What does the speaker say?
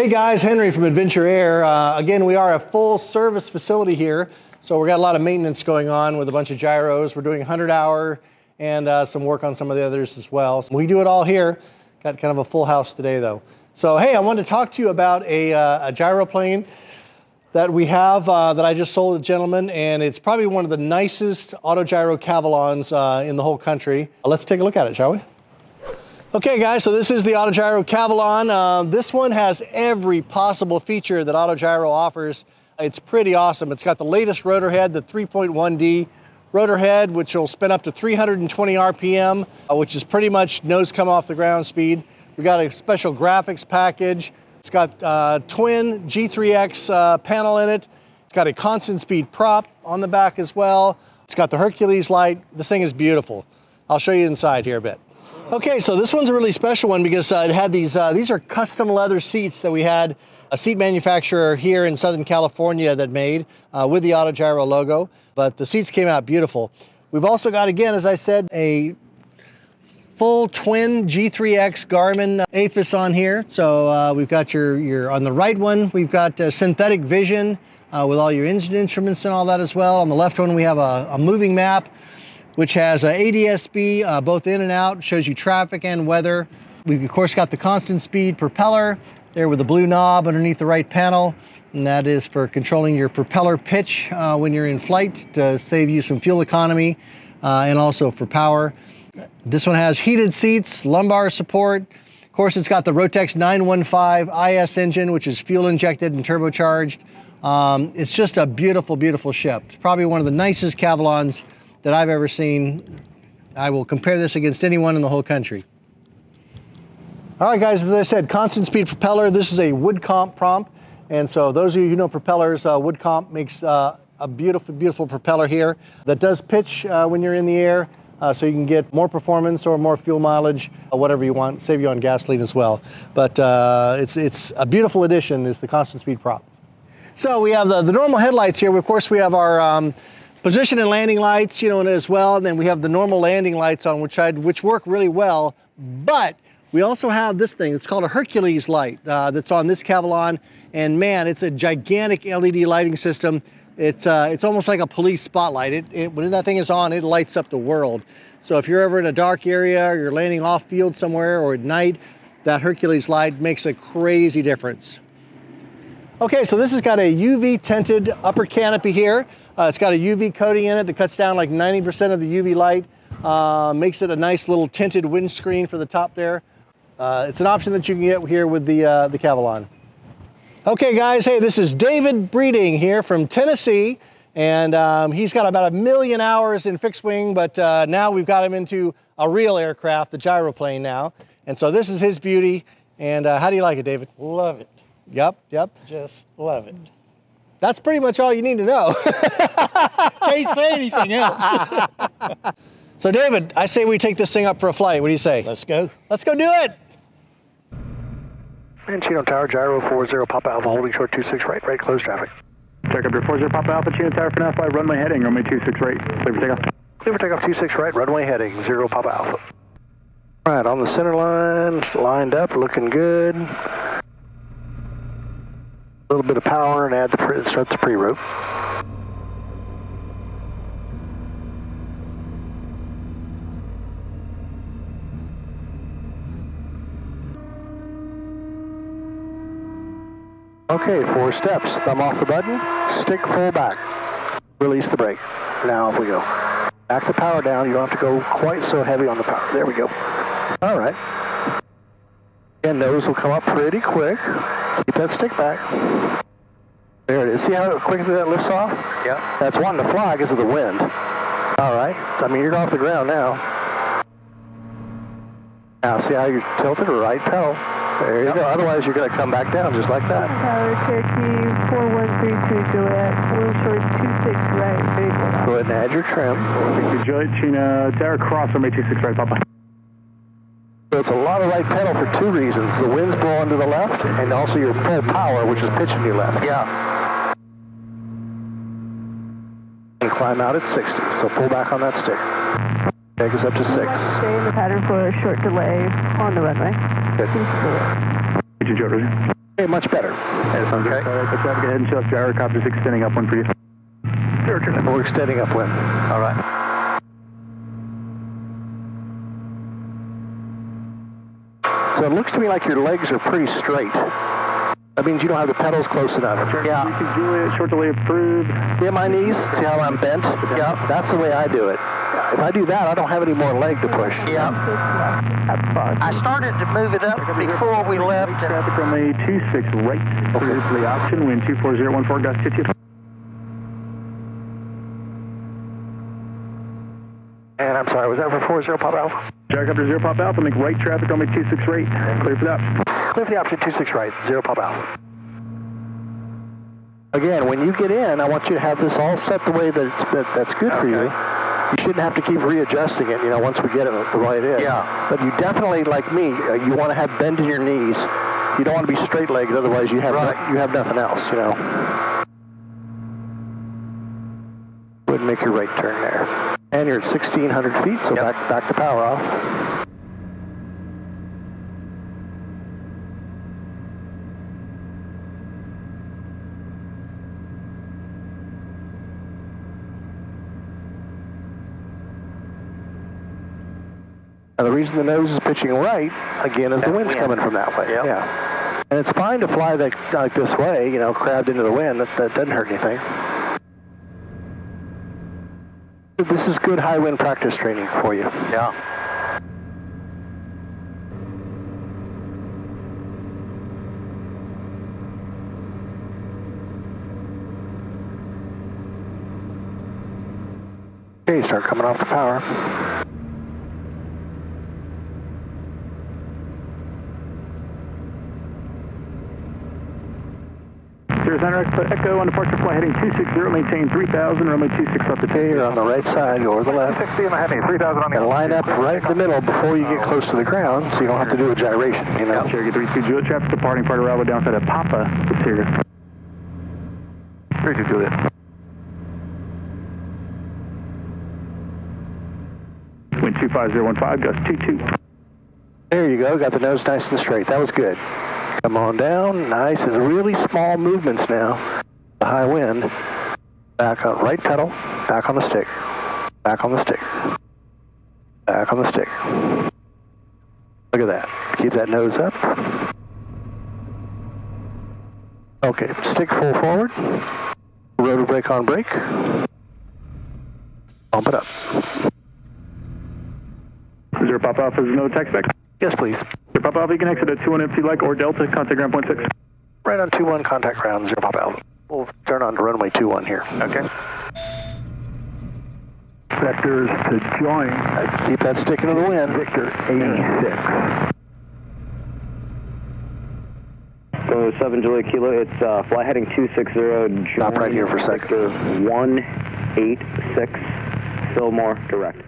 Hey guys, Henry from Adventure Air. Again, we are a full service facility here. So we've got a lot of maintenance going on with a bunch of gyros. We're doing 100-hour and some work on some of the others as well. So we do it all here. Got kind of a full house today though. So hey, I wanted to talk to you about a gyroplane that we have that I just sold a gentleman, and it's probably one of the nicest AutoGyro Cavalons in the whole country. Let's take a look at it, shall we? Okay guys, so this is the AutoGyro Cavalon. This one has every possible feature that AutoGyro offers. It's pretty awesome. It's got the latest rotor head, the 3.1D rotor head, which will spin up to 320 RPM, which is pretty much nose come off the ground speed. We got a special graphics package. It's got twin G3X panel in it. It's got a constant speed prop on the back as well. It's got the Hercules light. This thing is beautiful. I'll show you inside here a bit. Okay, so this one's a really special one because it had these are custom leather seats that we had a seat manufacturer here in Southern California that made with the AutoGyro logo, but the seats came out beautiful. We've also got, again, as I said, a full twin G3X Garmin AFIS on here. So we've got your on the right one, we've got synthetic vision with all your engine instruments and all that as well. On the left one, we have a moving map, which has ADS-B both in and out, shows you traffic and weather. We've of course got the constant speed propeller there with the blue knob underneath the right panel, and that is for controlling your propeller pitch when you're in flight to save you some fuel economy and also for power. This one has heated seats, lumbar support. Of course, it's got the Rotex 915 IS engine, which is fuel injected and turbocharged. It's just a beautiful, beautiful ship. It's probably one of the nicest Cavalons that I've ever seen. I will compare this against anyone in the whole country. All right guys, as I said, constant speed propeller. This is a wood comp prop. And so those of you who know propellers, wood comp makes a beautiful, beautiful propeller here that does pitch when you're in the air. So you can get more performance or more fuel mileage, whatever you want, save you on gasoline as well. But it's a beautiful addition, is the constant speed prop. So we have the normal headlights here. Of course, we have our position and landing lights, you know, as well. And then we have the normal landing lights on, which work really well. But we also have this thing. It's called a Hercules light that's on this Cavalon. And man, it's a gigantic LED lighting system. It's almost like a police spotlight. When that thing is on, it lights up the world. So if you're ever in a dark area, or you're landing off field somewhere, or at night, that Hercules light makes a crazy difference. Okay, so this has got a UV tinted upper canopy here. It's got a UV coating in it that cuts down like 90% of the UV light. Makes it a nice little tinted windscreen for the top there. It's an option that you can get here with the Cavalon. Okay guys, hey, this is David Breeding here from Tennessee, and he's got about 1 million hours in fixed wing, but now we've got him into a real aircraft, the Gyroplane now. And so this is his beauty. And how do you like it, David? Love it. Yep. Just love it. That's pretty much all you need to know. Can't say anything else. So David, I say we take this thing up for a flight. What do you say? Let's go. Let's go do it. And Chino Tower, Gyro 40 Papa Alpha, holding short 26 right, close traffic. Check up your 40 Papa Alpha, Chino Tower for now, fly runway heading, runway 26 right, clear for takeoff. Clear for takeoff 26 right, runway heading, 0 Papa Alpha. All right, on the center line, lined up, looking good. A little bit of power and start the pre-rope. Okay, 4 steps. Thumb off the button, stick full back. Release the brake. Now off we go. Back the power down. You don't have to go quite so heavy on the power. There we go. All right. And nose will come up pretty quick. Keep that stick back. There it is. See how quickly that lifts off? Yeah. That's wanting to fly because of the wind. All right. I mean, you're off the ground now. Now, see how you're tilted right pedal. There you go. Otherwise, you're going to come back down just like that. Tower, Cherokee 4132 Juliet, wind short 26 right, Go ahead and add your trim. Thank you, Juliet, Chino Tower, cross runway 26 right, Papa. So it's a lot of right pedal for 2 reasons. The wind's blowing to the left, and also your full power, which is pitching you left. Yeah. And climb out at 60, so pull back on that stick. Take us up to 6. Stay in the pattern for a short delay on the runway. Good. Thank you, George. Okay, much better. Okay. Traffic ahead and show up. Gyrocopter's extending upwind for you. We're extending upwind. All right. So it looks to me like your legs are pretty straight. That means you don't have the pedals close enough. Yeah. Juliet, short delay approved. See my knees? See how I'm bent? Yeah. That's the way I do it. If I do that, I don't have any more leg to push. Yeah. I started to move it up before we left. Traffic runway 26 right. Clear for the option. Wind 24014, gust 50. And I'm sorry, was that for 40 Pop Alpha? Gyrocopter 0 Pop Alpha, make right traffic runway 26 right. Clear for the option. Clear for the option 26 right, 0 Pop Alpha. Again, when you get in, I want you to have this all set the way that's good for you. You shouldn't have to keep readjusting it, once we get it the way it is. Yeah. But you definitely, like me, you want to have bend in your knees. You don't want to be straight-legged, otherwise you have you have nothing else, Wouldn't make your right turn there. And you're at 1,600 feet, so back to power off. Now the reason the nose is pitching right, again, is the wind's coming from that way. Yep. Yeah. And it's fine to fly like this way, crabbed into the wind. That doesn't hurt anything. This is good high wind practice training for you. Yeah. Okay, start coming off the power. Echo on departure flight heading 260, maintain 3000, runway 26 up to Okay, you're on the right side, go over the left. 260 and heading 3000 on the And line up right in the middle before you get close to the ground, so you don't have to do a gyration, Cherokee 32 Juliet, traffic departing part of Bravo downside of Papa, Sierra. 32 Juliet. Wind 25015, gust 22. There you go, got the nose nice and straight. That was good. Come on down, nice. It's really small movements now. The high wind. Back on right pedal, back on the stick. Back on the stick. Back on the stick. Look at that. Keep that nose up. Okay, stick full forward. Rotor brake on brake. Bump it up. 0 Pop Alpha is no text back. Yes, please. 0 Pop Alpha, you can exit at 21 empty like or Delta, contact ground point 6. Right on 21, contact ground, 0 Pop Alpha. We'll turn on to runway 21 here. Okay. Vectors to join. Keep that stick into the wind. Victor 86. So 7 Juliet Kilo, it's fly heading 260. Stop right here for a second. Victor 186, Fillmore, direct.